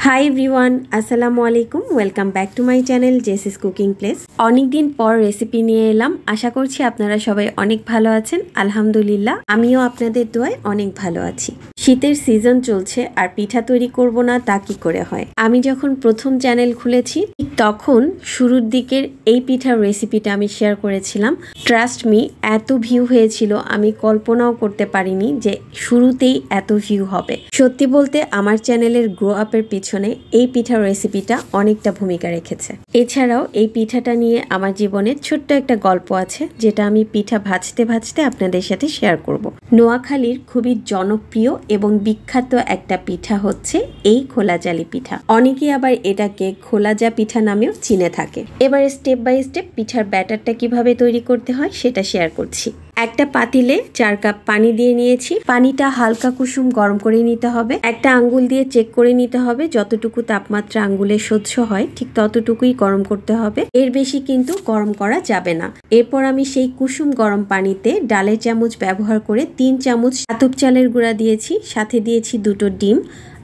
High everyone, আসসালামু আলাইকুম। Welcome back to my channel Jessie's cooking place. অনেকদিন পর রেসিপি নিয়ে এলাম। আশা করছি আপনারা সবাই অনেক ভালো আছেন। আলহামদুলিল্লাহ, আমিও আপনাদের দোয়ায় অনেক ভালো আছি। শীতের সিজন চলছে আর পিঠা তৈরি করব না তা কি করে হয়। আমি যখন প্রথম চ্যানেল খুলেছি ঠিক তখন শুরুর দিকের এই পিঠার রেসিপিটা আমি শেয়ার করেছিলাম। ট্রাস্ট মি, এত ভিউ হয়েছিল আমি কল্পনাও করতে পারিনি যে শুরুতেই এত ভিউ হবে। সত্যি বলতে আমার চ্যানেলের গ্রো আপের পিছনে এই পিঠার রেসিপিটা অনেকটা ভূমিকা রেখেছে। এছাড়াও এই পিঠাটা নিয়ে আমার জীবনের ছোট্ট একটা গল্প আছে, যেটা আমি পিঠা ভাজতে ভাজতে আপনাদের সাথে শেয়ার করব। নোয়াখালীর খুবই জনপ্রিয় এবং বিখ্যাত একটা পিঠা হচ্ছে এই খোলাজালি পিঠা। অনেকে আবার এটাকে খোলাজা পিঠা নামেও চিনে থাকে। এবার স্টেপ বাই স্টেপ পিঠার ব্যাটারটা কিভাবে তৈরি করতে হয় সেটা শেয়ার করছি। একটা পাতিলে 4 কাপ পানি দিয়ে নিয়েছি। পানিটা হালকা কুসুম গরম করে নিতে হবে। একটা আঙ্গুল দিয়ে চেক করে নিতে হবে যতটুকু তাপমাত্রা আঙ্গুলে সহ্য হয় ঠিক ততটুকুই গরম করতে হবে, এর বেশি কিন্তু গরম করা যাবে না। এরপর আমি সেই কুসুম গরম পানিতে ডালের চামচ ব্যবহার করে 3 চামচ আতপ চালের গুঁড়া দিয়েছি, সাথে দিয়েছি 2টো ডিম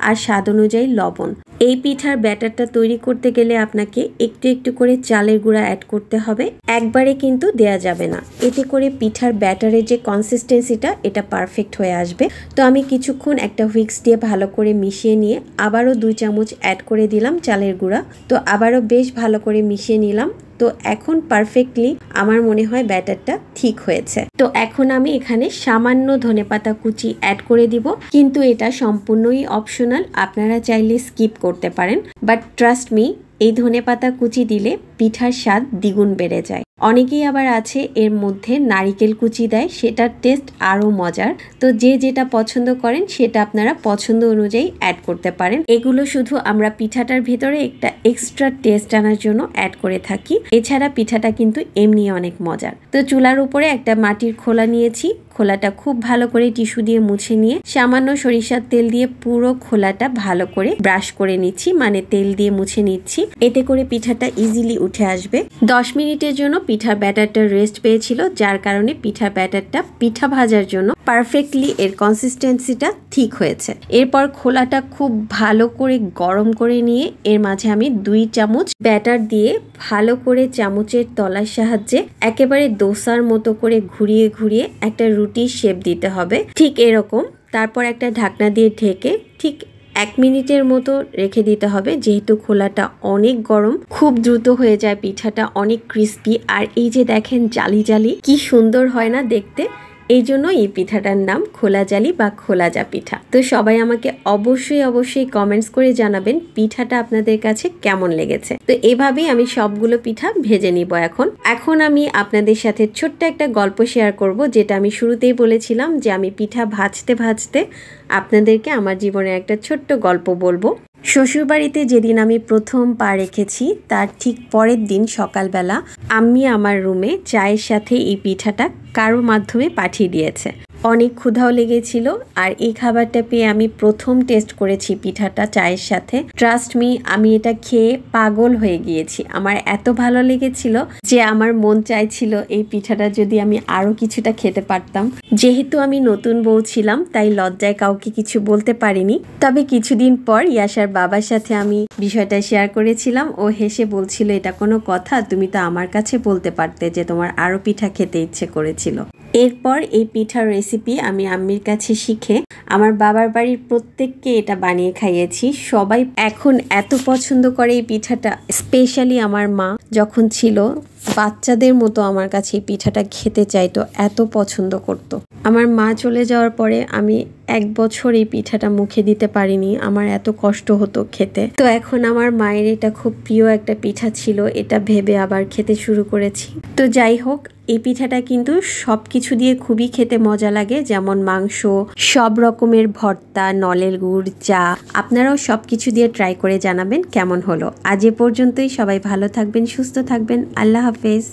আর স্বাদ অনুযায়ী লবণ। এই পিঠার ব্যাটারটা তৈরি করতে গেলে আপনাকে একটু একটু করে চালের গুঁড়া অ্যাড করতে হবে, একবারে কিন্তু দেয়া যাবে না। এতে করে পিঠার ব্যাটারের যে কনসিস্টেন্সিটা এটা পারফেক্ট হয়ে আসবে। তো আমি কিছুক্ষণ একটা হুইক্স দিয়ে ভালো করে মিশিয়ে নিয়ে আবারও 2 চামচ অ্যাড করে দিলাম চালের গুঁড়া। তো আবারও বেশ ভালো করে মিশিয়ে নিলাম। তো এখন পারফেক্টলি আমার মনে হয় ব্যাটারটা ঠিক হয়েছে। তো এখন আমি এখানে সামান্য ধনেপাতা কুচি অ্যাড করে দিব, কিন্তু এটা সম্পূর্ণই অপশনাল, আপনারা চাইলে স্কিপ করতে পারেন। বাট ট্রাস্ট মি, এই ধনেপাতা কুচি দিলে পিঠার স্বাদ দ্বিগুণ বেড়ে যায়। অনেকেই আবার আছে এর মধ্যে নারিকেল কুচি দেয়, সেটার টেস্ট আরো মজার। তো যে যেটা পছন্দ করেন সেটা আপনারা পছন্দ অনুযায়ী অ্যাড করতে পারেন। এগুলো শুধু আমরা পিঠাটার ভিতরে একটা এক্সট্রা টেস্ট আনার জন্য অ্যাড করে থাকি। এছাড়া পিঠাটা কিন্তু এমনি অনেক মজার। তো চুলার উপরে একটা মাটির খোলা নিয়েছি। খোলাটা খুব ভালো করে টিস্যু দিয়ে মুছে নিয়ে সামান্য সরিষার তেল দিয়ে পুরো খোলাটা ভালো করে ব্রাশ করে নিচ্ছি, মানে তেল দিয়ে মুছে নিচ্ছি। এতে করে পিঠাটা ইজিলি উঠে আসবে। 10 মিনিটের জন্য পিঠার ব্যাটারটা রেস্ট পেয়েছিল, যার কারণে পিঠার ব্যাটারটা পিঠা ভাজার জন্য পারফেক্টলি এর কনসিস্টেন্সিটা ঠিক হয়েছে। এরপর খোলাটা খুব ভালো করে গরম করে নিয়ে এর মাঝে আমি 2 চামচ ব্যাটার দিয়ে ভালো করে চামচের তলার সাহায্যে একেবারে দোসার মতো করে ঘুরিয়ে ঘুরিয়ে একটা রুটির শেপ দিতে হবে, ঠিক এরকম। তারপর একটা ঢাকনা দিয়ে ঢেকে ঠিক 1 মিনিটের মতো রেখে দিতে হবে। যেহেতু খোলাটা অনেক গরম, খুব দ্রুত হয়ে যায় পিঠাটা, অনেক ক্রিস্পি। আর এই যে দেখেন জালি জালি, কি সুন্দর হয় না দেখতে। এই জন্য এই পিঠাটার নাম খোলাজালি বা খোলাজা পিঠা। তো সবাই আমাকে অবশ্যই কমেন্টস করে জানাবেন পিঠাটা আপনাদের কাছে কেমন লেগেছে। তো এভাবেই আমি সবগুলো পিঠা ভেজে নিব। এখন আমি আপনাদের সাথে ছোট্ট একটা গল্প শেয়ার করব, যেটা আমি শুরুতেই বলেছিলাম যে আমি পিঠা ভাজতে ভাজতে আপনাদেরকে আমার জীবনের একটা ছোট্ট গল্প বলবো। শ্বশুরবাড়িতে যেদিন আমি প্রথম পা রেখেছি তার ঠিক পরের দিন সকালবেলা আম্মি আমার রুমে চায়ের সাথে এই পিঠাটা কারো মাধ্যমে পাঠিয়ে দিয়েছে। অনেক ক্ষুধাও লেগেছিল, আর এই খাবারটা পেয়ে আমি প্রথম টেস্ট করেছি পিঠাটা চায়ের সাথে। ট্রাস্ট মি, আমি এটা খেয়ে পাগল হয়ে গিয়েছি। আমার এত ভালো লেগেছিল যে আমার মন চাইছিল এই পিঠাটা যদি আমি আরো কিছুটা খেতে পারতাম। যেহেতু আমি নতুন বউ ছিলাম তাই লজ্জায় কাউকে কিছু বলতে পারিনি। তবে কিছুদিন পর ইয়াসার বাবার সাথে আমি বিষয়টা শেয়ার করেছিলাম। ও হেসে বলছিল, এটা কোনো কথা, তুমি তো আমার কাছে বলতে পারতে যে তোমার আরো পিঠা খেতে ইচ্ছে করেছিল। এরপর এই পিঠার রেসিপি আমি আম্মির কাছে শিখে আমার বাবার বাড়ির প্রত্যেককে এটা বানিয়ে খাইয়েছি। সবাই এখন এত পছন্দ করে এই পিঠাটা। স্পেশালি আমার মা যখন ছিল, বাচ্চাদের মতো আমার কাছে এই পিঠাটা খেতে চাইতো, এত পছন্দ করতো। আমার মা চলে যাওয়ার পরে আমি 1 বছর এই পিঠাটা মুখে দিতে পারিনি, আমার এত কষ্ট হতো খেতে। তো এখন আমার মায়ের এটা খুব প্রিয় একটা পিঠা ছিল, এটা ভেবে আবার খেতে শুরু করেছি। তো যাই হোক, এই পিঠাটা কিন্তু সবকিছু দিয়ে খুবই খেতে মজা লাগে, যেমন মাংস, সব রকমের ভর্তা, নলের গুড়, চা। আপনারাও সবকিছু দিয়ে ট্রাই করে জানাবেন কেমন হলো। আজ এ পর্যন্তই। সবাই ভালো থাকবেন, সুস্থ থাকবেন। আল্লাহ হাফেজ।